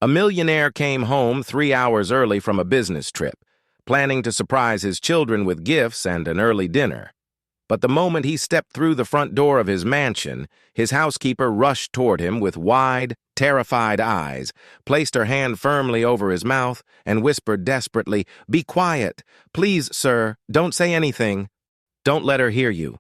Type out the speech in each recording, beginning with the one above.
A millionaire came home 3 hours early from a business trip, planning to surprise his children with gifts and an early dinner. But the moment he stepped through the front door of his mansion, his housekeeper rushed toward him with wide, terrified eyes, placed her hand firmly over his mouth, and whispered desperately, "Be quiet. Please, sir, don't say anything. Don't let her hear you."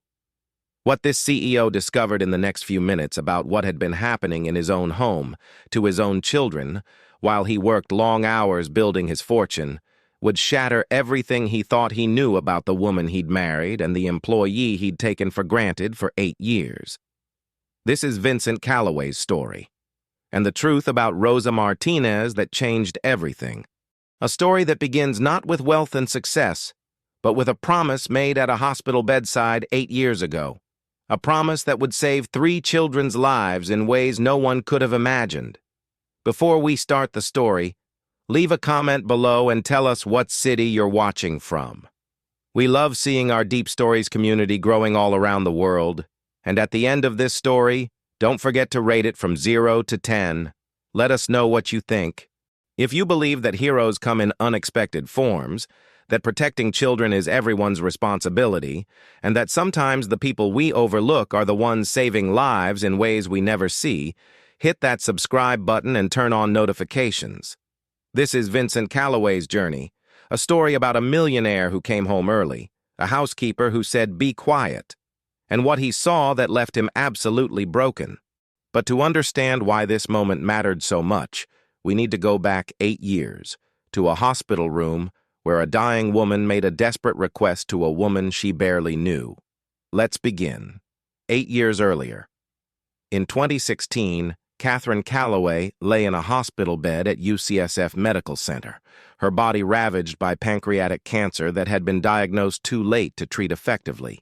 What this CEO discovered in the next few minutes about what had been happening in his own home, to his own children, while he worked long hours building his fortune, would shatter everything he thought he knew about the woman he'd married and the employee he'd taken for granted for 8 years. This is Vincent Calloway's story, and the truth about Rosa Martinez that changed everything. A story that begins not with wealth and success, but with a promise made at a hospital bedside 8 years ago. A promise that would save 3 children's lives in ways no one could have imagined. Before we start the story, leave a comment below and tell us what city you're watching from. We love seeing our Deep Stories community growing all around the world, and at the end of this story, don't forget to rate it from 0 to 10. Let us know what you think. If you believe that heroes come in unexpected forms, that protecting children is everyone's responsibility, and that sometimes the people we overlook are the ones saving lives in ways we never see, hit that subscribe button and turn on notifications. This is Vincent Calloway's journey, a story about a millionaire who came home early, a housekeeper who said, "Be quiet," and what he saw that left him absolutely broken. But to understand why this moment mattered so much, we need to go back 8 years, to a hospital room where a dying woman made a desperate request to a woman she barely knew. Let's begin. 8 years earlier. In 2016, Catherine Calloway lay in a hospital bed at UCSF Medical Center, her body ravaged by pancreatic cancer that had been diagnosed too late to treat effectively.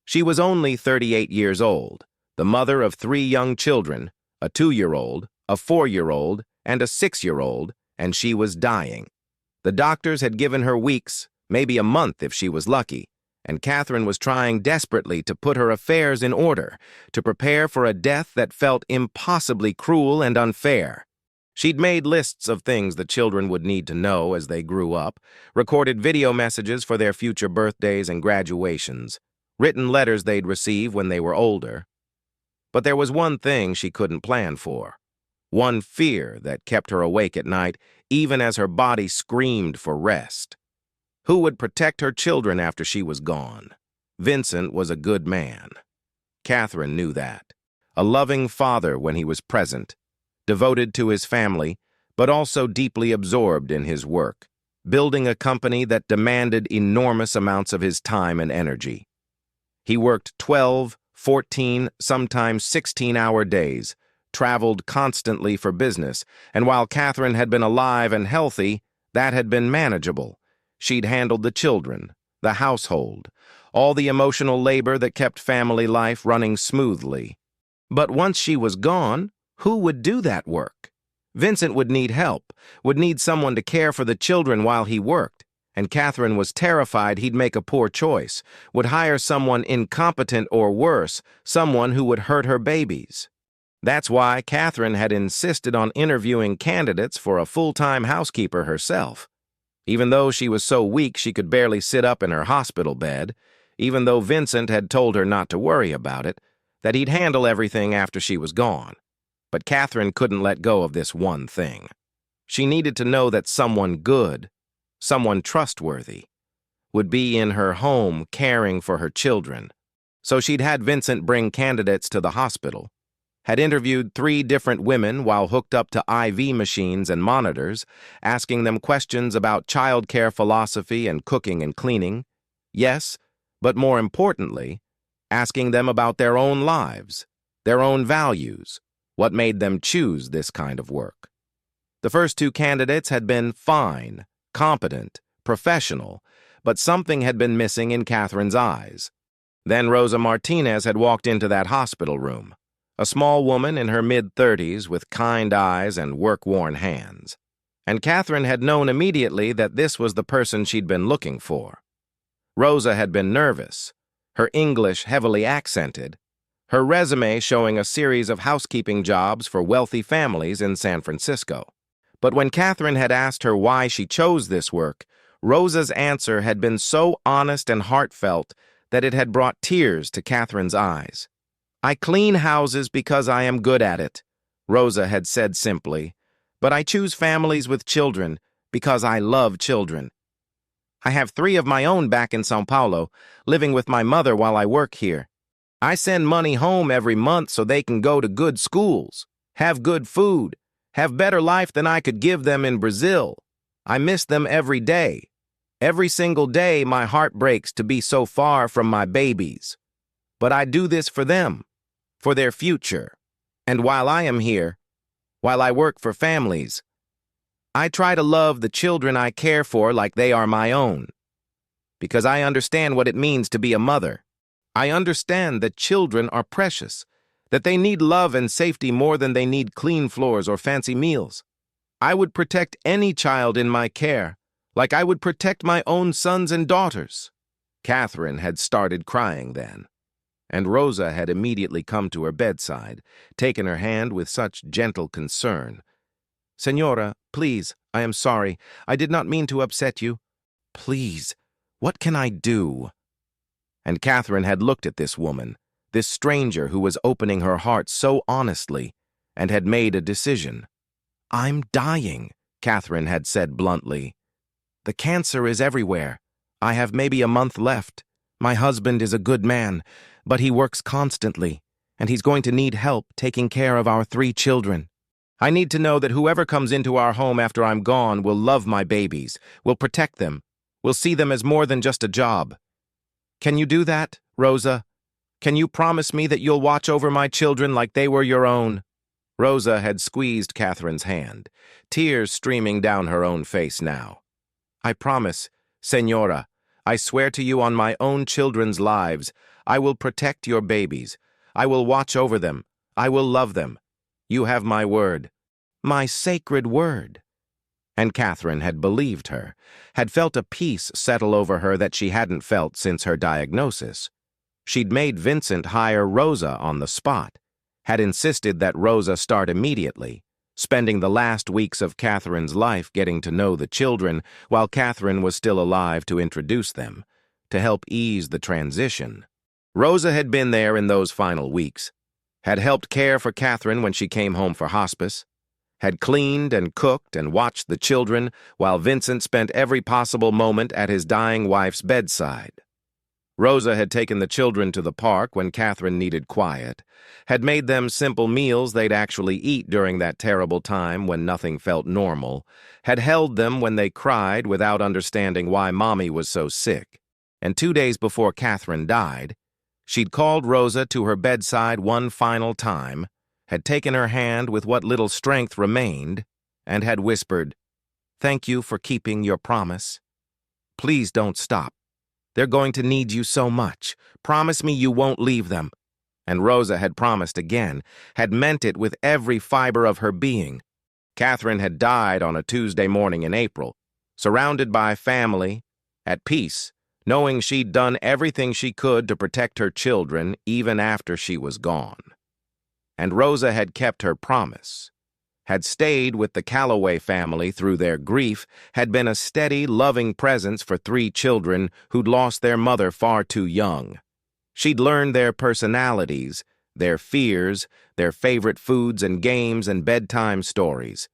She was only 38 years old, the mother of 3 young children, a 2-year-old, a 4-year-old, and a 6-year-old, and she was dying. The doctors had given her weeks, maybe a month if she was lucky, and Catherine was trying desperately to put her affairs in order, to prepare for a death that felt impossibly cruel and unfair. She'd made lists of things the children would need to know as they grew up, recorded video messages for their future birthdays and graduations, written letters they'd receive when they were older. But there was one thing she couldn't plan for. One fear that kept her awake at night, even as her body screamed for rest. Who would protect her children after she was gone? Vincent was a good man. Catherine knew that. A loving father when he was present, devoted to his family, but also deeply absorbed in his work, building a company that demanded enormous amounts of his time and energy. He worked 12, 14, sometimes 16-hour days, traveled constantly for business, and while Catherine had been alive and healthy, that had been manageable. She'd handled the children, the household, all the emotional labor that kept family life running smoothly. But once she was gone, who would do that work? Vincent would need help, would need someone to care for the children while he worked, and Catherine was terrified he'd make a poor choice, would hire someone incompetent or worse, someone who would hurt her babies. That's why Catherine had insisted on interviewing candidates for a full-time housekeeper herself. Even though she was so weak she could barely sit up in her hospital bed, even though Vincent had told her not to worry about it, that he'd handle everything after she was gone. But Catherine couldn't let go of this one thing. She needed to know that someone good, someone trustworthy, would be in her home caring for her children. So she'd had Vincent bring candidates to the hospital, had interviewed 3 different women while hooked up to IV machines and monitors, asking them questions about childcare philosophy and cooking and cleaning. Yes, but more importantly, asking them about their own lives, their own values, what made them choose this kind of work. The first 2 candidates had been fine, competent, professional, but something had been missing in Catherine's eyes. Then Rosa Martinez had walked into that hospital room. A small woman in her mid-30s with kind eyes and work-worn hands. And Catherine had known immediately that this was the person she'd been looking for. Rosa had been nervous, her English heavily accented, her resume showing a series of housekeeping jobs for wealthy families in San Francisco. But when Catherine had asked her why she chose this work, Rosa's answer had been so honest and heartfelt that it had brought tears to Catherine's eyes. "I clean houses because I am good at it," Rosa had said simply, "but I choose families with children because I love children. I have 3 of my own back in São Paulo, living with my mother while I work here. I send money home every month so they can go to good schools, have good food, have better life than I could give them in Brazil. I miss them every day. Every single day my heart breaks to be so far from my babies. But I do this for them, for their future. And while I am here, while I work for families, I try to love the children I care for like they are my own. Because I understand what it means to be a mother. I understand that children are precious, that they need love and safety more than they need clean floors or fancy meals. I would protect any child in my care, like I would protect my own sons and daughters." Catherine had started crying then, and Rosa had immediately come to her bedside, taken her hand with such gentle concern. "Señora, please, I am sorry. I did not mean to upset you. Please, what can I do?" And Catherine had looked at this woman, this stranger who was opening her heart so honestly, and had made a decision. "I'm dying," Catherine had said bluntly. "The cancer is everywhere. I have maybe a month left. My husband is a good man, but he works constantly, and he's going to need help taking care of our 3 children. I need to know that whoever comes into our home after I'm gone will love my babies, will protect them, will see them as more than just a job. Can you do that, Rosa? Can you promise me that you'll watch over my children like they were your own?" Rosa had squeezed Catherine's hand, tears streaming down her own face now. "I promise, Señora, I swear to you on my own children's lives, I will protect your babies. I will watch over them. I will love them. You have my word. My sacred word." And Catherine had believed her, had felt a peace settle over her that she hadn't felt since her diagnosis. She'd made Vincent hire Rosa on the spot, had insisted that Rosa start immediately, spending the last weeks of Catherine's life getting to know the children while Catherine was still alive to introduce them, to help ease the transition. Rosa had been there in those final weeks, had helped care for Catherine when she came home for hospice, had cleaned and cooked and watched the children while Vincent spent every possible moment at his dying wife's bedside. Rosa had taken the children to the park when Catherine needed quiet, had made them simple meals they'd actually eat during that terrible time when nothing felt normal, had held them when they cried without understanding why Mommy was so sick. And 2 days before Catherine died, she'd called Rosa to her bedside one final time, had taken her hand with what little strength remained, and had whispered, "Thank you for keeping your promise. Please don't stop. They're going to need you so much. Promise me you won't leave them." And Rosa had promised again, had meant it with every fiber of her being. Catherine had died on a Tuesday morning in April, surrounded by family, at peace, knowing she'd done everything she could to protect her children even after she was gone. And Rosa had kept her promise, had stayed with the Calloway family through their grief, had been a steady, loving presence for 3 children who'd lost their mother far too young. She'd learned their personalities, their fears, their favorite foods and games and bedtime stories.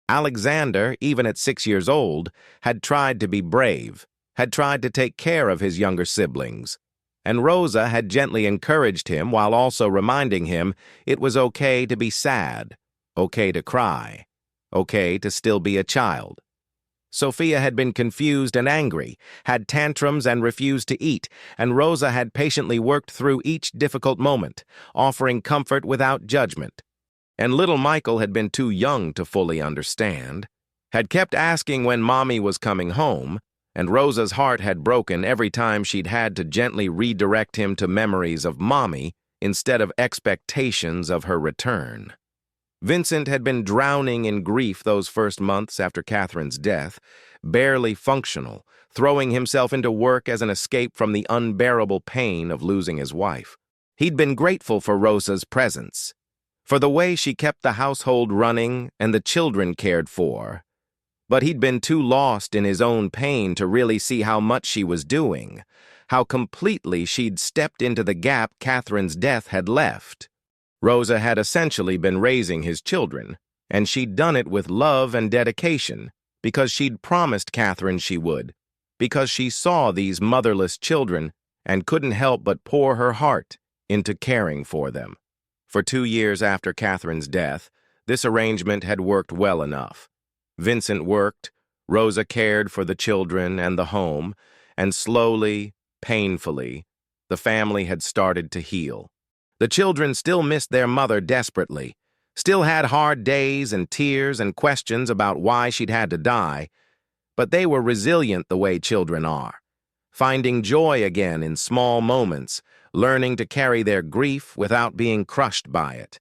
Alexander, even at 6 years old, had tried to be brave, had tried to take care of his younger siblings. And Rosa had gently encouraged him while also reminding him it was okay to be sad, okay to cry, okay to still be a child. Sophia had been confused and angry, had tantrums and refused to eat, and Rosa had patiently worked through each difficult moment, offering comfort without judgment. And little Michael had been too young to fully understand, had kept asking when Mommy was coming home, and Rosa's heart had broken every time she'd had to gently redirect him to memories of Mommy instead of expectations of her return. Vincent had been drowning in grief those first months after Catherine's death, barely functional, throwing himself into work as an escape from the unbearable pain of losing his wife. He'd been grateful for Rosa's presence, for the way she kept the household running and the children cared for. But he'd been too lost in his own pain to really see how much she was doing, how completely she'd stepped into the gap Catherine's death had left. Rosa had essentially been raising his children, and she'd done it with love and dedication, because she'd promised Catherine she would, because she saw these motherless children and couldn't help but pour her heart into caring for them. For 2 years after Catherine's death, this arrangement had worked well enough. Vincent worked, Rosa cared for the children and the home, and slowly, painfully, the family had started to heal. The children still missed their mother desperately, still had hard days and tears and questions about why she'd had to die, but they were resilient the way children are, finding joy again in small moments, learning to carry their grief without being crushed by it.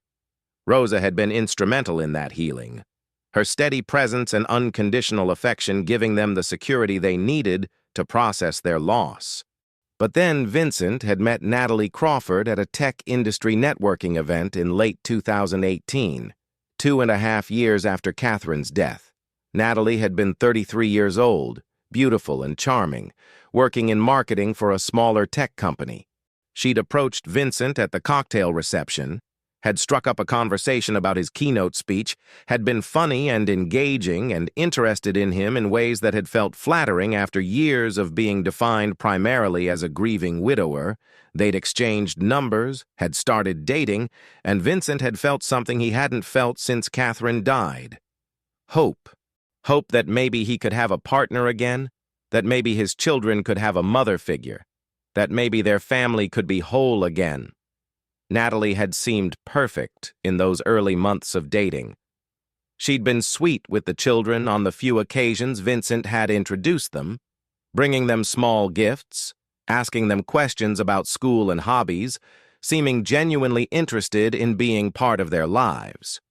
Rosa had been instrumental in that healing, her steady presence and unconditional affection giving them the security they needed to process their loss. But then Vincent had met Natalie Crawford at a tech industry networking event in late 2018, 2.5 years after Catherine's death. Natalie had been 33 years old, beautiful and charming, working in marketing for a smaller tech company. She'd approached Vincent at the cocktail reception, had struck up a conversation about his keynote speech, had been funny and engaging and interested in him in ways that had felt flattering after years of being defined primarily as a grieving widower. They'd exchanged numbers, had started dating, and Vincent had felt something he hadn't felt since Catherine died. Hope. Hope that maybe he could have a partner again, that maybe his children could have a mother figure, that maybe their family could be whole again. Natalie had seemed perfect in those early months of dating. She'd been sweet with the children on the few occasions Vincent had introduced them, bringing them small gifts, asking them questions about school and hobbies, seeming genuinely interested in being part of their lives.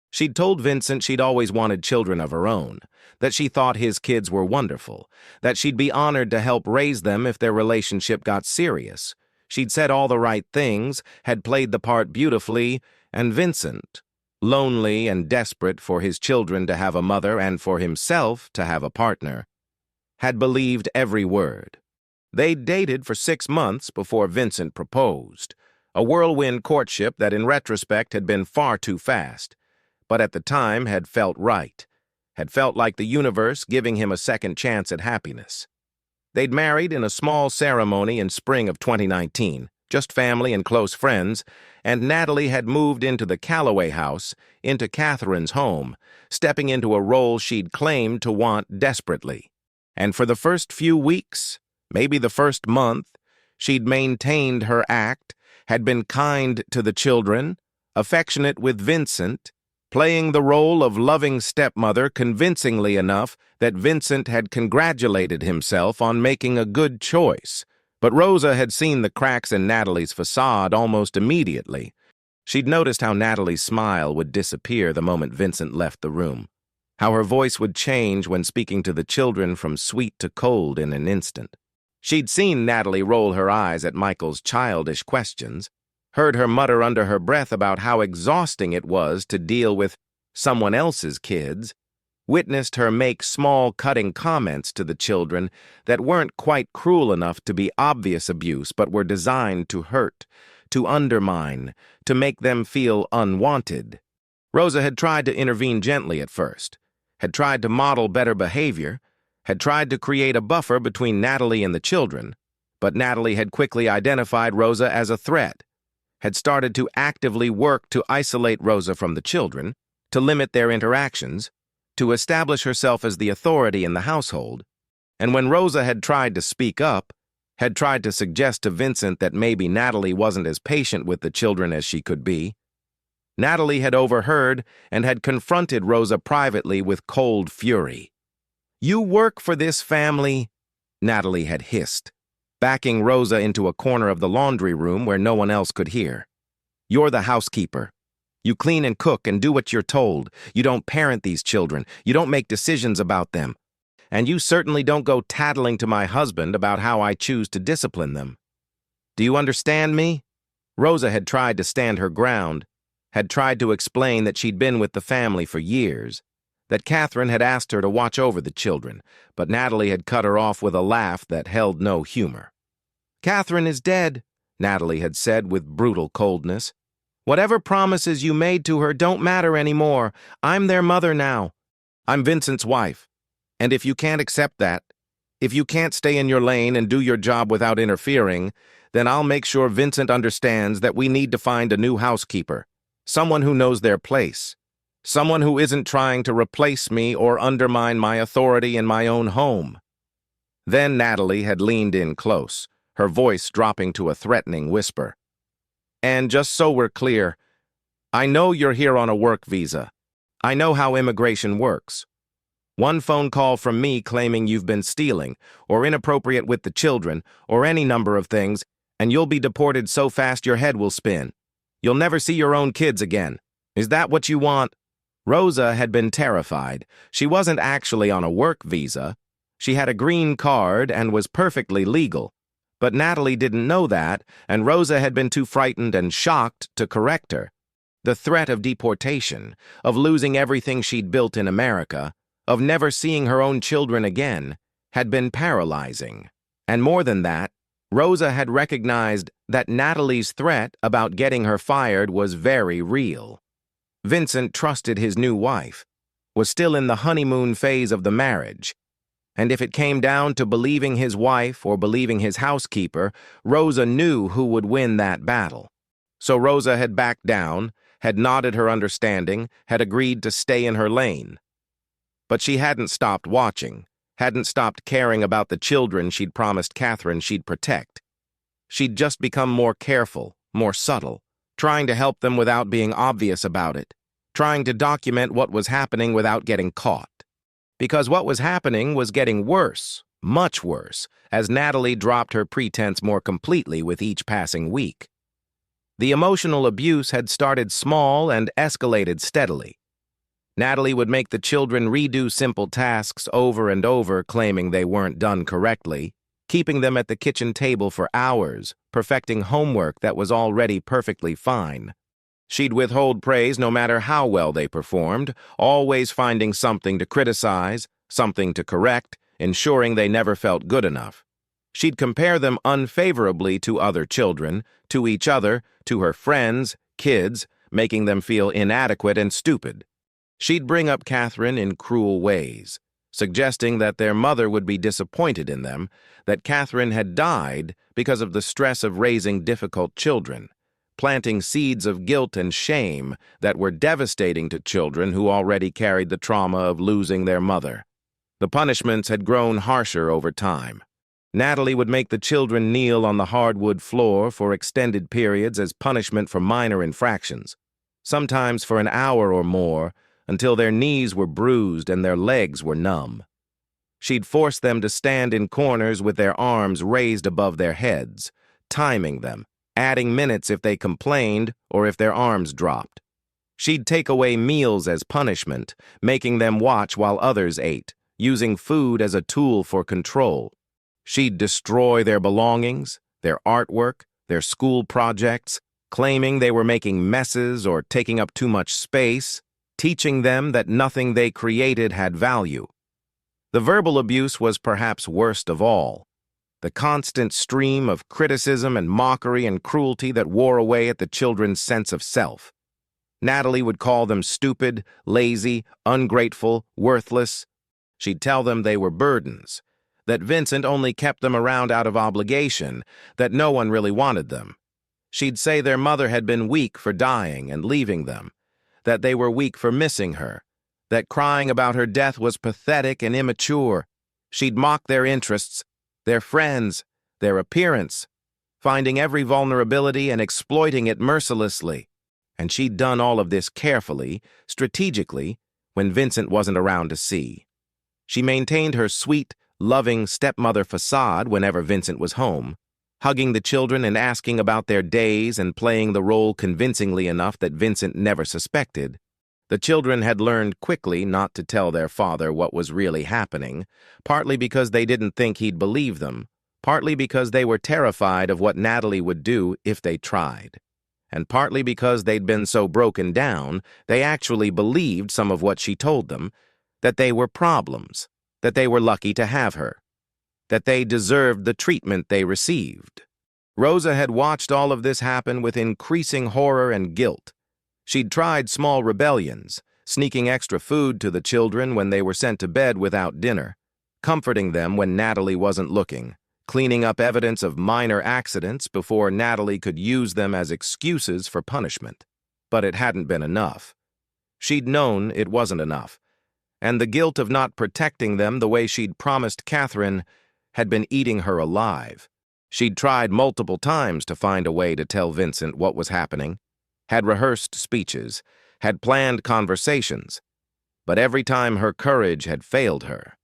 She'd told Vincent she'd always wanted children of her own, that she thought his kids were wonderful, that she'd be honored to help raise them if their relationship got serious. She'd said all the right things, had played the part beautifully, and Vincent, lonely and desperate for his children to have a mother and for himself to have a partner, had believed every word. They'd dated for 6 months before Vincent proposed, a whirlwind courtship that in retrospect had been far too fast, but at the time had felt right, had felt like the universe giving him a second chance at happiness. They'd married in a small ceremony in spring of 2019, just family and close friends, and Natalie had moved into the Calloway house, into Catherine's home, stepping into a role she'd claimed to want desperately. And for the first few weeks, maybe the first month, she'd maintained her act, had been kind to the children, affectionate with Vincent, playing the role of loving stepmother convincingly enough that Vincent had congratulated himself on making a good choice. But Rosa had seen the cracks in Natalie's facade almost immediately. She'd noticed how Natalie's smile would disappear the moment Vincent left the room, how her voice would change when speaking to the children from sweet to cold in an instant. She'd seen Natalie roll her eyes at Michael's childish questions, heard her mutter under her breath about how exhausting it was to deal with someone else's kids, witnessed her make small cutting comments to the children that weren't quite cruel enough to be obvious abuse but were designed to hurt, to undermine, to make them feel unwanted. Rosa had tried to intervene gently at first, had tried to model better behavior, had tried to create a buffer between Natalie and the children, but Natalie had quickly identified Rosa as a threat, had started to actively work to isolate Rosa from the children, to limit their interactions, to establish herself as the authority in the household, and when Rosa had tried to speak up, had tried to suggest to Vincent that maybe Natalie wasn't as patient with the children as she could be, Natalie had overheard and had confronted Rosa privately with cold fury. "You work for this family," Natalie had hissed, backing Rosa into a corner of the laundry room where no one else could hear. "You're the housekeeper. You clean and cook and do what you're told. You don't parent these children. You don't make decisions about them. And you certainly don't go tattling to my husband about how I choose to discipline them. Do you understand me?" Rosa had tried to stand her ground, had tried to explain that she'd been with the family for years, that Catherine had asked her to watch over the children, but Natalie had cut her off with a laugh that held no humor. "Catherine is dead," Natalie had said with brutal coldness. "Whatever promises you made to her don't matter anymore. I'm their mother now. I'm Vincent's wife. And if you can't accept that, if you can't stay in your lane and do your job without interfering, then I'll make sure Vincent understands that we need to find a new housekeeper, someone who knows their place, someone who isn't trying to replace me or undermine my authority in my own home." Then Natalie had leaned in close, her voice dropping to a threatening whisper. "And just so we're clear, I know you're here on a work visa. I know how immigration works. One phone call from me claiming you've been stealing, or inappropriate with the children, or any number of things, and you'll be deported so fast your head will spin. You'll never see your own kids again. Is that what you want?" Rosa had been terrified. She wasn't actually on a work visa. She had a green card and was perfectly legal. But Natalie didn't know that, and Rosa had been too frightened and shocked to correct her. The threat of deportation, of losing everything she'd built in America, of never seeing her own children again, had been paralyzing. And more than that, Rosa had recognized that Natalie's threat about getting her fired was very real. Vincent trusted his new wife, was still in the honeymoon phase of the marriage, and if it came down to believing his wife or believing his housekeeper, Rosa knew who would win that battle. So Rosa had backed down, had nodded her understanding, had agreed to stay in her lane. But she hadn't stopped watching, hadn't stopped caring about the children she'd promised Catherine she'd protect. She'd just become more careful, more subtle, trying to help them without being obvious about it, trying to document what was happening without getting caught. Because what was happening was getting worse, much worse, as Natalie dropped her pretense more completely with each passing week. The emotional abuse had started small and escalated steadily. Natalie would make the children redo simple tasks over and over, claiming they weren't done correctly, keeping them at the kitchen table for hours, perfecting homework that was already perfectly fine. She'd withhold praise no matter how well they performed, always finding something to criticize, something to correct, ensuring they never felt good enough. She'd compare them unfavorably to other children, to each other, to her friends, kids, making them feel inadequate and stupid. She'd bring up Catherine in cruel ways, suggesting that their mother would be disappointed in them, that Catherine had died because of the stress of raising difficult children, planting seeds of guilt and shame that were devastating to children who already carried the trauma of losing their mother. The punishments had grown harsher over time. Natalie would make the children kneel on the hardwood floor for extended periods as punishment for minor infractions, sometimes for an hour or more, until their knees were bruised and their legs were numb. She'd force them to stand in corners with their arms raised above their heads, timing them, adding minutes if they complained or if their arms dropped. She'd take away meals as punishment, making them watch while others ate, using food as a tool for control. She'd destroy their belongings, their artwork, their school projects, claiming they were making messes or taking up too much space, teaching them that nothing they created had value. The verbal abuse was perhaps worst of all. The constant stream of criticism and mockery and cruelty that wore away at the children's sense of self. Natalie would call them stupid, lazy, ungrateful, worthless. She'd tell them they were burdens, that Vincent only kept them around out of obligation, that no one really wanted them. She'd say their mother had been weak for dying and leaving them, that they were weak for missing her, that crying about her death was pathetic and immature. She'd mock their interests, their friends, their appearance, finding every vulnerability and exploiting it mercilessly. And she'd done all of this carefully, strategically, when Vincent wasn't around to see. She maintained her sweet, loving stepmother facade whenever Vincent was home, hugging the children and asking about their days and playing the role convincingly enough that Vincent never suspected. The children had learned quickly not to tell their father what was really happening, partly because they didn't think he'd believe them, partly because they were terrified of what Natalie would do if they tried. and partly because they'd been so broken down, they actually believed some of what she told them, that they were problems, that they were lucky to have her, that they deserved the treatment they received. Rosa had watched all of this happen with increasing horror and guilt. She'd tried small rebellions, sneaking extra food to the children when they were sent to bed without dinner, comforting them when Natalie wasn't looking, cleaning up evidence of minor accidents before Natalie could use them as excuses for punishment. But it hadn't been enough. She'd known it wasn't enough, and the guilt of not protecting them the way she'd promised Catherine had been eating her alive. She'd tried multiple times to find a way to tell Vincent what was happening, had rehearsed speeches, had planned conversations, but every time her courage had failed her.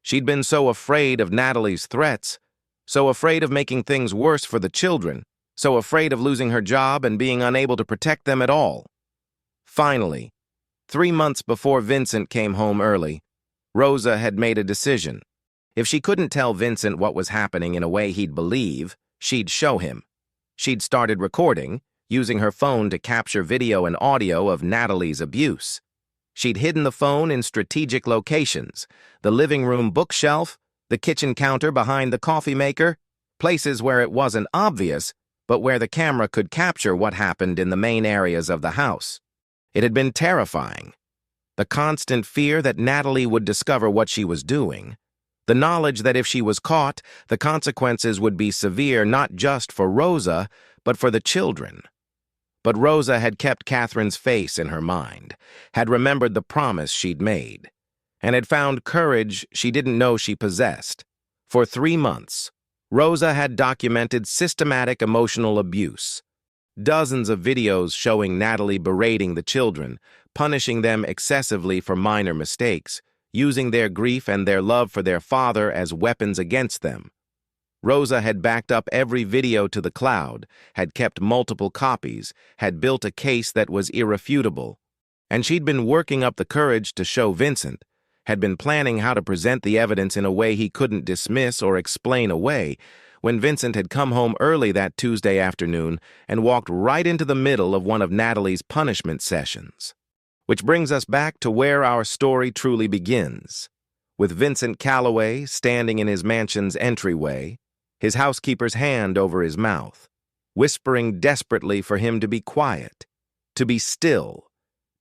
She'd been so afraid of Natalie's threats, so afraid of making things worse for the children, so afraid of losing her job and being unable to protect them at all. Finally, 3 months before Vincent came home early, Rosa had made a decision. If she couldn't tell Vincent what was happening in a way he'd believe, she'd show him. She'd started recording, using her phone to capture video and audio of Natalie's abuse. She'd hidden the phone in strategic locations, the living room bookshelf, the kitchen counter behind the coffee maker, places where it wasn't obvious, but where the camera could capture what happened in the main areas of the house. It had been terrifying. The constant fear that Natalie would discover what she was doing, the knowledge that if she was caught, the consequences would be severe not just for Rosa, but for the children. But Rosa had kept Catherine's face in her mind, had remembered the promise she'd made, and had found courage she didn't know she possessed. For 3 months, Rosa had documented systematic emotional abuse. Dozens of videos showing Natalie berating the children, punishing them excessively for minor mistakes, using their grief and their love for their father as weapons against them. Rosa had backed up every video to the cloud, had kept multiple copies, had built a case that was irrefutable, and she'd been working up the courage to show Vincent, had been planning how to present the evidence in a way he couldn't dismiss or explain away, when Vincent had come home early that Tuesday afternoon and walked right into the middle of one of Natalie's punishment sessions. Which brings us back to where our story truly begins, with Vincent Calloway standing in his mansion's entryway, his housekeeper's hand over his mouth, whispering desperately for him to be quiet, to be still,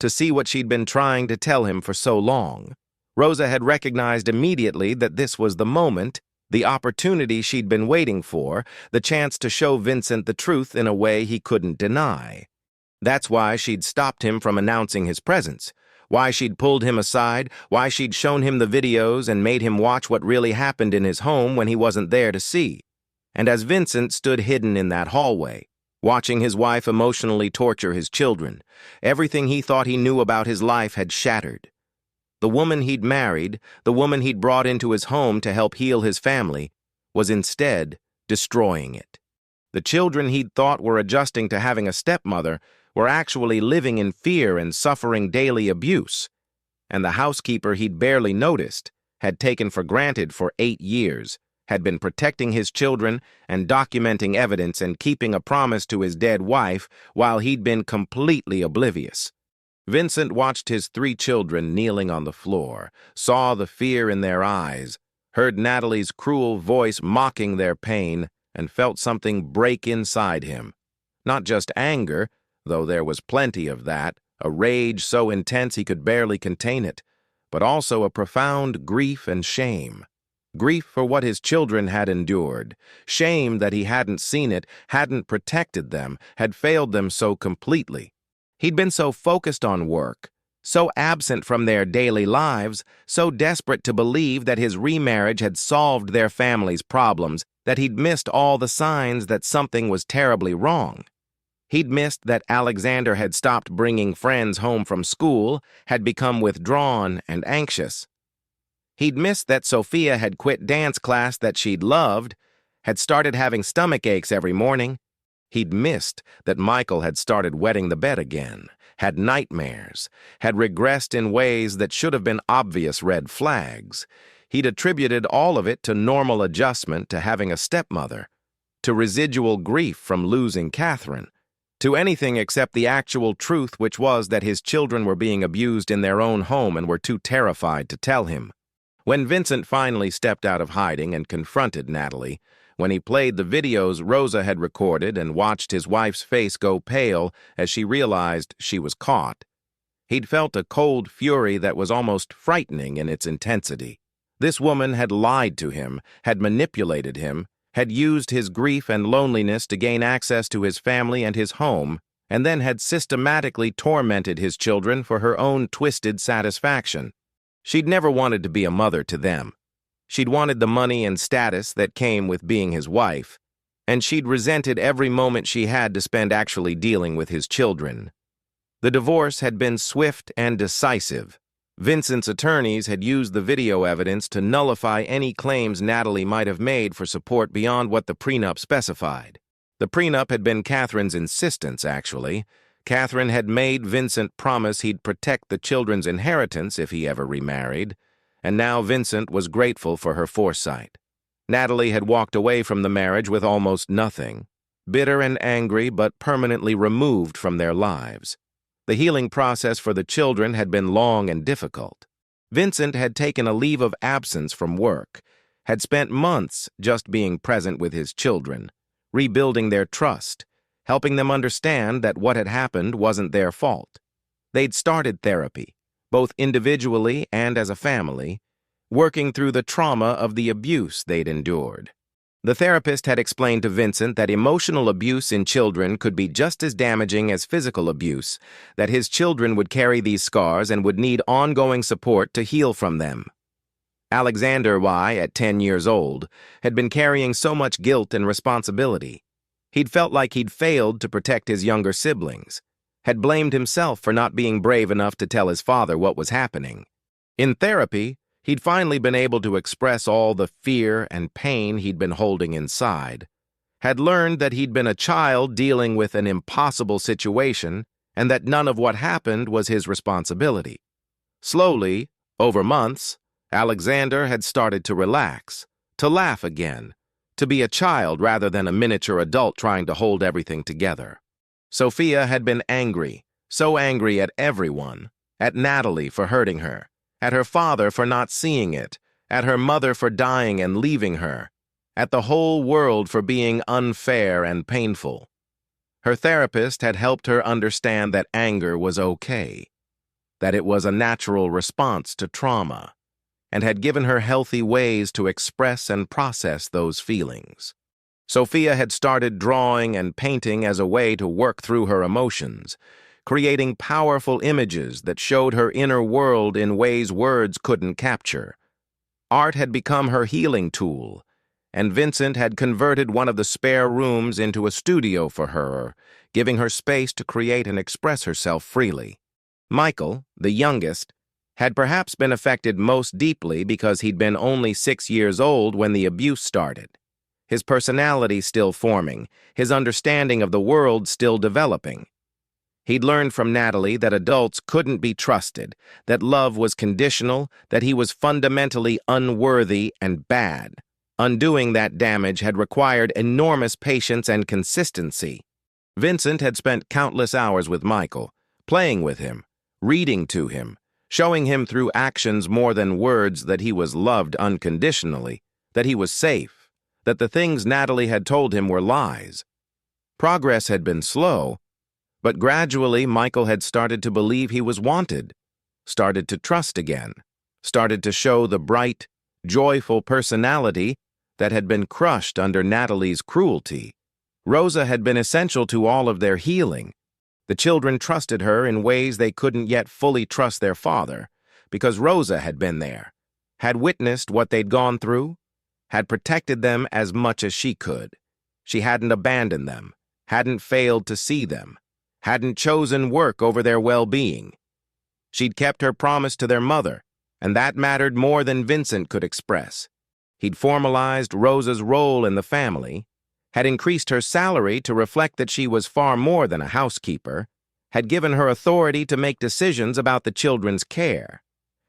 to see what she'd been trying to tell him for so long. Rosa had recognized immediately that this was the moment, the opportunity she'd been waiting for, the chance to show Vincent the truth in a way he couldn't deny. That's why she'd stopped him from announcing his presence, why she'd pulled him aside, why she'd shown him the videos and made him watch what really happened in his home when he wasn't there to see. And as Vincent stood hidden in that hallway, watching his wife emotionally torture his children, everything he thought he knew about his life had shattered. The woman he'd married, the woman he'd brought into his home to help heal his family, was instead destroying it. The children he'd thought were adjusting to having a stepmother were actually living in fear and suffering daily abuse, and the housekeeper he'd barely noticed, had taken for granted for 8 years, had been protecting his children and documenting evidence and keeping a promise to his dead wife while he'd been completely oblivious. Vincent watched his 3 children kneeling on the floor, saw the fear in their eyes, heard Natalie's cruel voice mocking their pain, and felt something break inside him. Not just anger, though there was plenty of that, a rage so intense he could barely contain it, but also a profound grief and shame. Grief for what his children had endured, shame that he hadn't seen it, hadn't protected them, had failed them so completely. He'd been so focused on work, so absent from their daily lives, so desperate to believe that his remarriage had solved their family's problems, that he'd missed all the signs that something was terribly wrong. He'd missed that Alexander had stopped bringing friends home from school, had become withdrawn and anxious. He'd missed that Sophia had quit dance class that she'd loved, had started having stomach aches every morning. He'd missed that Michael had started wetting the bed again, had nightmares, had regressed in ways that should have been obvious red flags. He'd attributed all of it to normal adjustment to having a stepmother, to residual grief from losing Catherine, to anything except the actual truth, which was that his children were being abused in their own home and were too terrified to tell him. When Vincent finally stepped out of hiding and confronted Natalie, when he played the videos Rosa had recorded and watched his wife's face go pale as she realized she was caught, he'd felt a cold fury that was almost frightening in its intensity. This woman had lied to him, had manipulated him, had used his grief and loneliness to gain access to his family and his home, and then had systematically tormented his children for her own twisted satisfaction. She'd never wanted to be a mother to them. She'd wanted the money and status that came with being his wife, and she'd resented every moment she had to spend actually dealing with his children. The divorce had been swift and decisive. Vincent's attorneys had used the video evidence to nullify any claims Natalie might have made for support beyond what the prenup specified. The prenup had been Catherine's insistence, actually. Catherine had made Vincent promise he'd protect the children's inheritance if he ever remarried, and now Vincent was grateful for her foresight. Natalie had walked away from the marriage with almost nothing, bitter and angry but permanently removed from their lives. The healing process for the children had been long and difficult. Vincent had taken a leave of absence from work, had spent months just being present with his children, rebuilding their trust, helping them understand that what had happened wasn't their fault. They'd started therapy, both individually and as a family, working through the trauma of the abuse they'd endured. The therapist had explained to Vincent that emotional abuse in children could be just as damaging as physical abuse, that his children would carry these scars and would need ongoing support to heal from them. Alexander Y., at 10 years old, had been carrying so much guilt and responsibility. He'd felt like he'd failed to protect his younger siblings, had blamed himself for not being brave enough to tell his father what was happening. In therapy, he'd finally been able to express all the fear and pain he'd been holding inside, had learned that he'd been a child dealing with an impossible situation and that none of what happened was his responsibility. Slowly, over months, Alexander had started to relax, to laugh again, to be a child rather than a miniature adult trying to hold everything together. Sophia had been angry, so angry at everyone, at Natalie for hurting her, at her father for not seeing it, at her mother for dying and leaving her, at the whole world for being unfair and painful. Her therapist had helped her understand that anger was okay, that it was a natural response to trauma, and had given her healthy ways to express and process those feelings. Sophia had started drawing and painting as a way to work through her emotions, creating powerful images that showed her inner world in ways words couldn't capture. Art had become her healing tool, and Vincent had converted one of the spare rooms into a studio for her, giving her space to create and express herself freely. Michael, the youngest, had perhaps been affected most deeply because he'd been only 6 years old when the abuse started. His personality still forming, his understanding of the world still developing. He'd learned from Natalie that adults couldn't be trusted, that love was conditional, that he was fundamentally unworthy and bad. Undoing that damage had required enormous patience and consistency. Vincent had spent countless hours with Michael, playing with him, reading to him, showing him through actions more than words that he was loved unconditionally, that he was safe, that the things Natalie had told him were lies. Progress had been slow, but gradually Michael had started to believe he was wanted, started to trust again, started to show the bright, joyful personality that had been crushed under Natalie's cruelty. Rosa had been essential to all of their healing. The children trusted her in ways they couldn't yet fully trust their father, because Rosa had been there, had witnessed what they'd gone through, had protected them as much as she could. She hadn't abandoned them, hadn't failed to see them, hadn't chosen work over their well-being. She'd kept her promise to their mother, and that mattered more than Vincent could express. He'd formalized Rosa's role in the family, had increased her salary to reflect that she was far more than a housekeeper, had given her authority to make decisions about the children's care,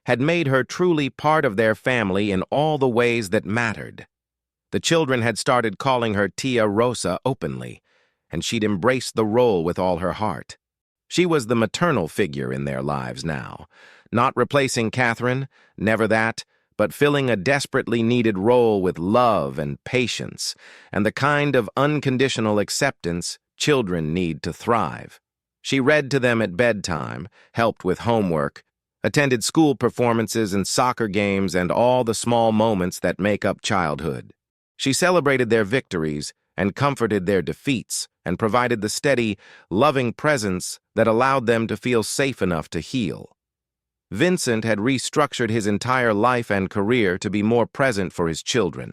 had made her truly part of their family in all the ways that mattered. The children had started calling her Tia Rosa openly, and she'd embraced the role with all her heart. She was the maternal figure in their lives now, not replacing Catherine, never that, but filling a desperately needed role with love and patience, and the kind of unconditional acceptance children need to thrive. She read to them at bedtime, helped with homework, attended school performances and soccer games and all the small moments that make up childhood. She celebrated their victories and comforted their defeats and provided the steady, loving presence that allowed them to feel safe enough to heal. Vincent had restructured his entire life and career to be more present for his children.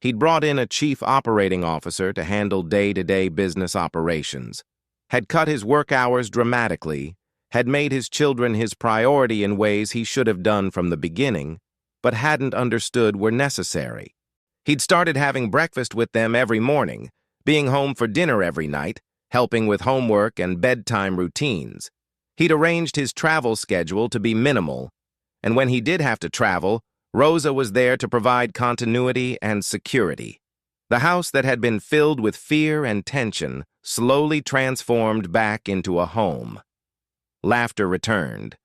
He'd brought in a chief operating officer to handle day-to-day business operations, had cut his work hours dramatically, had made his children his priority in ways he should have done from the beginning, but hadn't understood were necessary. He'd started having breakfast with them every morning, being home for dinner every night, helping with homework and bedtime routines. He'd arranged his travel schedule to be minimal, and when he did have to travel, Rosa was there to provide continuity and security. The house that had been filled with fear and tension slowly transformed back into a home. Laughter returned.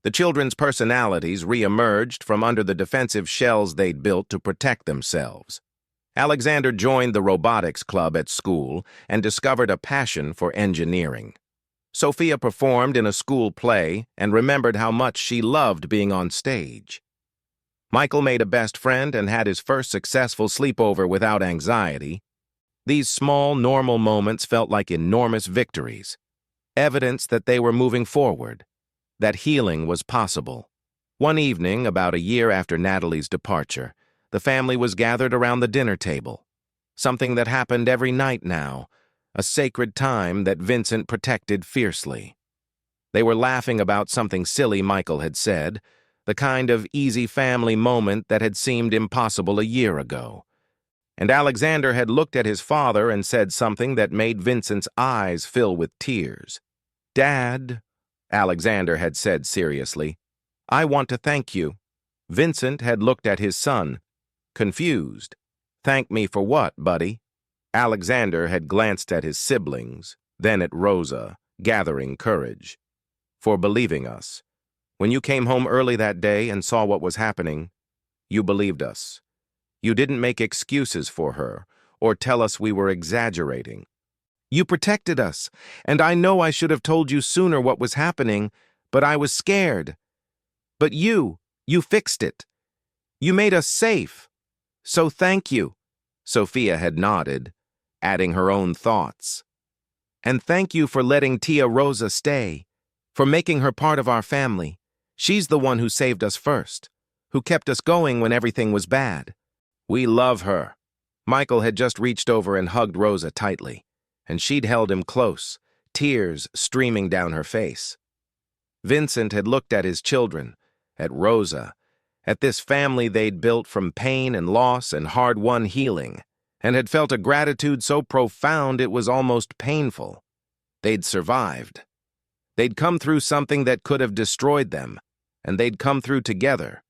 The children's personalities re-emerged from under the defensive shells they'd built to protect themselves. Alexander joined the robotics club at school and discovered a passion for engineering. Sophia performed in a school play and remembered how much she loved being on stage. Michael made a best friend and had his first successful sleepover without anxiety. These small, normal moments felt like enormous victories, evidence that they were moving forward, that healing was possible. One evening, about a year after Natalie's departure, the family was gathered around the dinner table. Something that happened every night now, a sacred time that Vincent protected fiercely. They were laughing about something silly Michael had said, the kind of easy family moment that had seemed impossible a year ago. And Alexander had looked at his father and said something that made Vincent's eyes fill with tears. "Dad," Alexander had said seriously, "I want to thank you." Vincent had looked at his son, confused. "Thank me for what, buddy?" Alexander had glanced at his siblings, then at Rosa, gathering courage. "For believing us. When you came home early that day and saw what was happening, you believed us. You didn't make excuses for her or tell us we were exaggerating. You protected us, and I know I should have told you sooner what was happening, but I was scared. But you fixed it. You made us safe. So thank you." Sophia had nodded, adding her own thoughts. "And thank you for letting Tia Rosa stay, for making her part of our family. She's the one who saved us first, who kept us going when everything was bad. We love her." Michael had just reached over and hugged Rosa tightly, and she'd held him close, tears streaming down her face. Vincent had looked at his children, at Rosa, at this family they'd built from pain and loss and hard-won healing, and had felt a gratitude so profound it was almost painful. They'd survived. They'd come through something that could have destroyed them, and they'd come through together.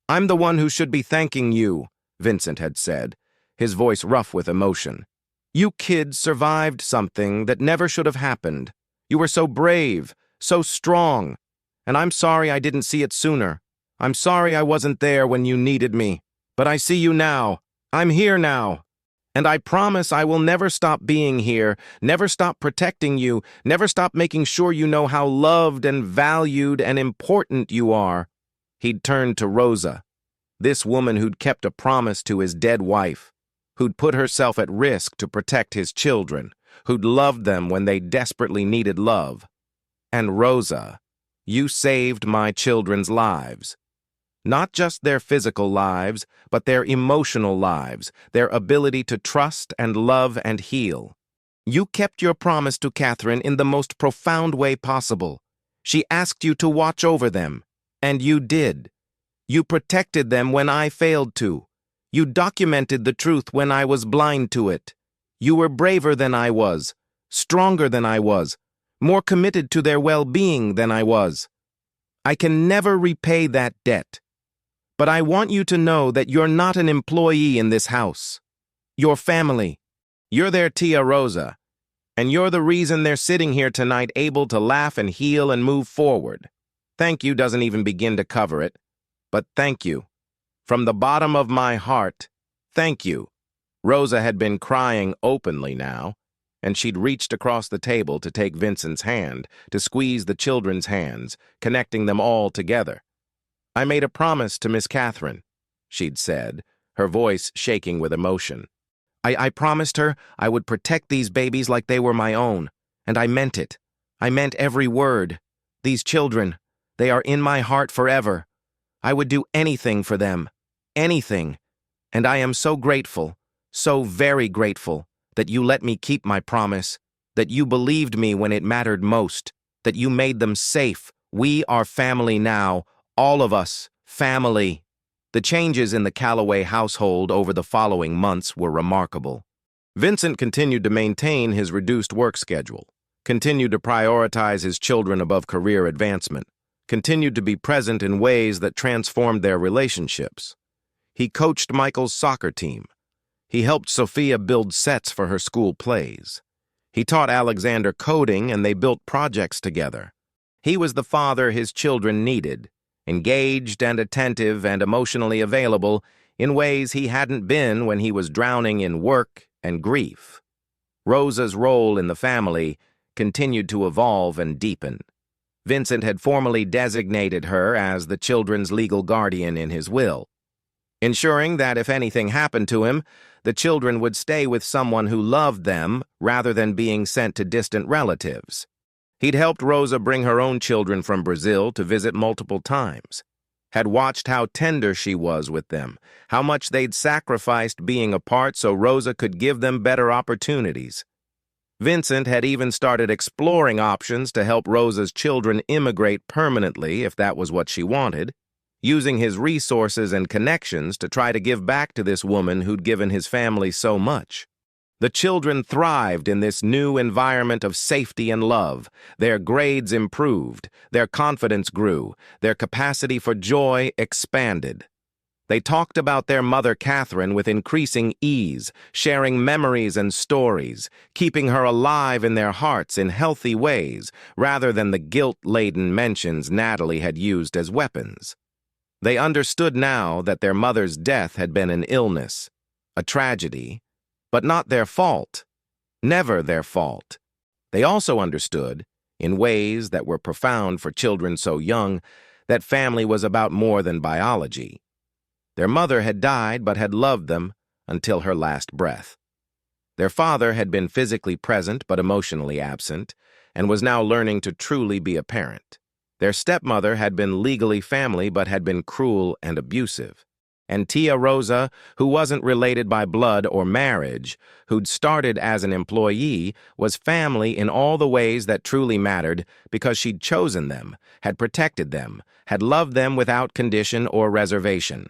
"I'm the one who should be thanking you," Vincent had said, his voice rough with emotion. "You kids survived something that never should have happened. You were so brave, so strong, and I'm sorry I didn't see it sooner. I'm sorry I wasn't there when you needed me, but I see you now. I'm here now. And I promise I will never stop being here, never stop protecting you, never stop making sure you know how loved and valued and important you are." He'd turned to Rosa, this woman who'd kept a promise to his dead wife, who'd put herself at risk to protect his children, who'd loved them when they desperately needed love. "And Rosa, you saved my children's lives. Not just their physical lives, but their emotional lives, their ability to trust and love and heal. You kept your promise to Catherine in the most profound way possible. She asked you to watch over them, and you did. You protected them when I failed to. You documented the truth when I was blind to it. You were braver than I was, stronger than I was, more committed to their well-being than I was. I can never repay that debt. But I want you to know that you're not an employee in this house. You're family. You're their Tia Rosa. And you're the reason they're sitting here tonight, able to laugh and heal and move forward. Thank you doesn't even begin to cover it, but thank you. From the bottom of my heart, thank you. Rosa had been crying openly now, and she'd reached across the table to take Vincent's hand, to squeeze the children's hands, connecting them all together. I made a promise to Miss Catherine, she'd said, her voice shaking with emotion. I promised her I would protect these babies like they were my own, and I meant it. I meant every word. These children, they are in my heart forever. I would do anything for them, anything. And I am so grateful, so very grateful, that you let me keep my promise, that you believed me when it mattered most, that you made them safe. We are family now, all of us, family. The changes in the Calloway household over the following months were remarkable. Vincent continued to maintain his reduced work schedule, continued to prioritize his children above career advancement, continued to be present in ways that transformed their relationships. He coached Michael's soccer team. He helped Sophia build sets for her school plays. He taught Alexander coding, and they built projects together. He was the father his children needed, engaged and attentive and emotionally available in ways he hadn't been when he was drowning in work and grief. Rosa's role in the family continued to evolve and deepen. Vincent had formally designated her as the children's legal guardian in his will, ensuring that if anything happened to him, the children would stay with someone who loved them rather than being sent to distant relatives. He'd helped Rosa bring her own children from Brazil to visit multiple times, had watched how tender she was with them, how much they'd sacrificed being apart so Rosa could give them better opportunities. Vincent had even started exploring options to help Rosa's children immigrate permanently if that was what she wanted, using his resources and connections to try to give back to this woman who'd given his family so much. The children thrived in this new environment of safety and love. Their grades improved, their confidence grew, their capacity for joy expanded. They talked about their mother Catherine with increasing ease, sharing memories and stories, keeping her alive in their hearts in healthy ways, rather than the guilt-laden mentions Natalie had used as weapons. They understood now that their mother's death had been an illness, a tragedy, but not their fault, never their fault. They also understood, in ways that were profound for children so young, that family was about more than biology. Their mother had died but had loved them until her last breath. Their father had been physically present but emotionally absent, and was now learning to truly be a parent. Their stepmother had been legally family but had been cruel and abusive. And Tia Rosa, who wasn't related by blood or marriage, who'd started as an employee, was family in all the ways that truly mattered because she'd chosen them, had protected them, had loved them without condition or reservation.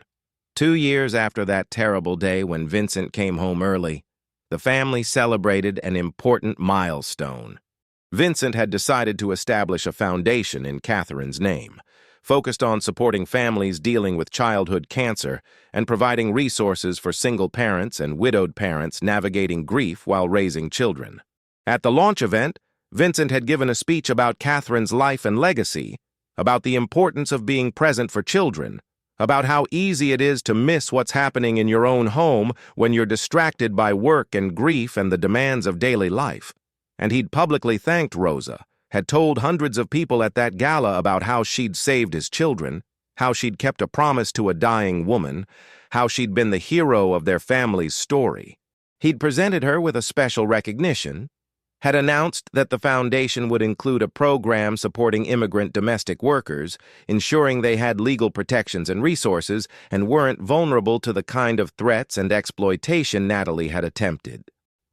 2 years after that terrible day when Vincent came home early, the family celebrated an important milestone. Vincent had decided to establish a foundation in Catherine's name, focused on supporting families dealing with childhood cancer and providing resources for single parents and widowed parents navigating grief while raising children. At the launch event, Vincent had given a speech about Catherine's life and legacy, about the importance of being present for children, about how easy it is to miss what's happening in your own home when you're distracted by work and grief and the demands of daily life. And he'd publicly thanked Rosa, had told hundreds of people at that gala about how she'd saved his children, how she'd kept a promise to a dying woman, how she'd been the hero of their family's story. He'd presented her with a special recognition, had announced that the foundation would include a program supporting immigrant domestic workers, ensuring they had legal protections and resources and weren't vulnerable to the kind of threats and exploitation Natalie had attempted.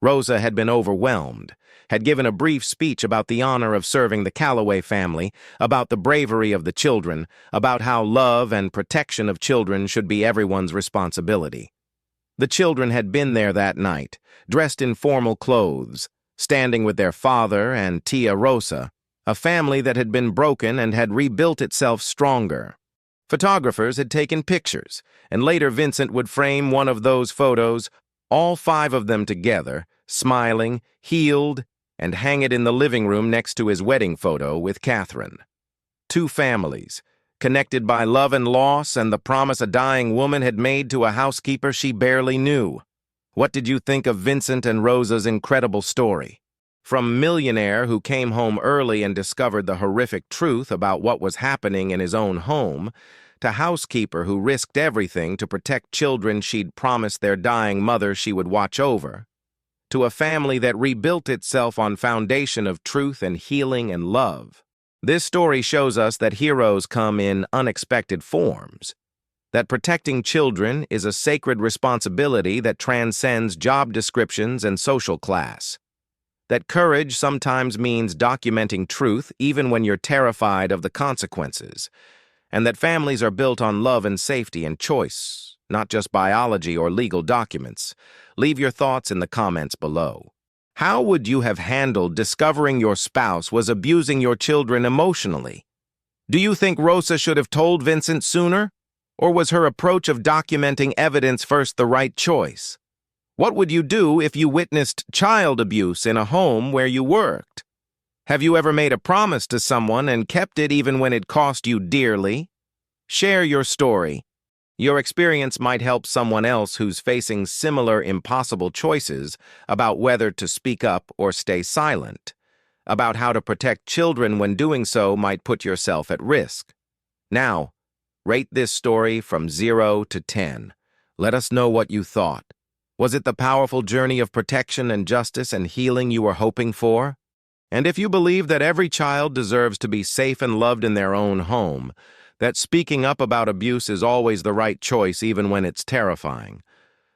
Rosa had been overwhelmed, had given a brief speech about the honor of serving the Calloway family, about the bravery of the children, about how love and protection of children should be everyone's responsibility. The children had been there that night, dressed in formal clothes, standing with their father and Tia Rosa, a family that had been broken and had rebuilt itself stronger. Photographers had taken pictures, and later Vincent would frame one of those photos, all 5 of them together, smiling, healed, and hang it in the living room next to his wedding photo with Catherine. Two families, connected by love and loss and the promise a dying woman had made to a housekeeper she barely knew. What did you think of Vincent and Rosa's incredible story? From Millionaire, who came home early and discovered the horrific truth about what was happening in his own home, to Housekeeper, who risked everything to protect children she'd promised their dying mother she would watch over, to a family that rebuilt itself on foundation of truth and healing and love. This story shows us that heroes come in unexpected forms, that protecting children is a sacred responsibility that transcends job descriptions and social class, that courage sometimes means documenting truth even when you're terrified of the consequences, and that families are built on love and safety and choice, not just biology or legal documents. Leave your thoughts in the comments below. How would you have handled discovering your spouse was abusing your children emotionally? Do you think Rosa should have told Vincent sooner? Or was her approach of documenting evidence first the right choice? What would you do if you witnessed child abuse in a home where you worked? Have you ever made a promise to someone and kept it even when it cost you dearly? Share your story. Your experience might help someone else who's facing similar impossible choices about whether to speak up or stay silent, about how to protect children when doing so might put yourself at risk. Now, rate this story from 0 to 10. Let us know what you thought. Was it the powerful journey of protection and justice and healing you were hoping for? And if you believe that every child deserves to be safe and loved in their own home, that speaking up about abuse is always the right choice even when it's terrifying,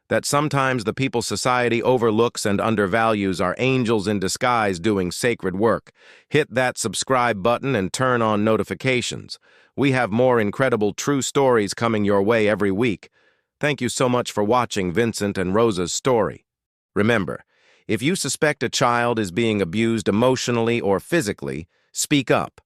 that sometimes the people society overlooks and undervalues are angels in disguise doing sacred work, hit that subscribe button and turn on notifications. We have more incredible true stories coming your way every week. Thank you so much for watching Vincent and Rosa's story. Remember, if you suspect a child is being abused emotionally or physically, speak up.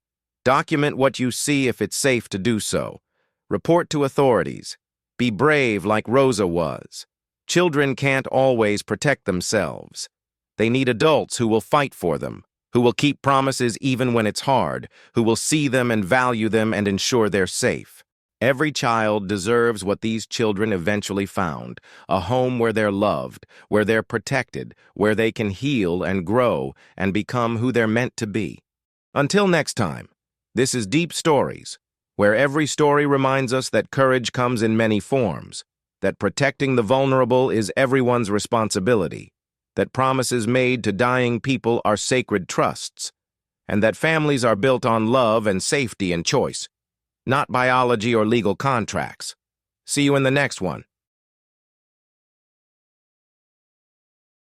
Document what you see if it's safe to do so. Report to authorities. Be brave like Rosa was. Children can't always protect themselves. They need adults who will fight for them, who will keep promises even when it's hard, who will see them and value them and ensure they're safe. Every child deserves what these children eventually found, a home where they're loved, where they're protected, where they can heal and grow and become who they're meant to be. Until next time, this is Deep Stories, where every story reminds us that courage comes in many forms, that protecting the vulnerable is everyone's responsibility, that promises made to dying people are sacred trusts, and that families are built on love and safety and choice, not biology or legal contracts. See you in the next one.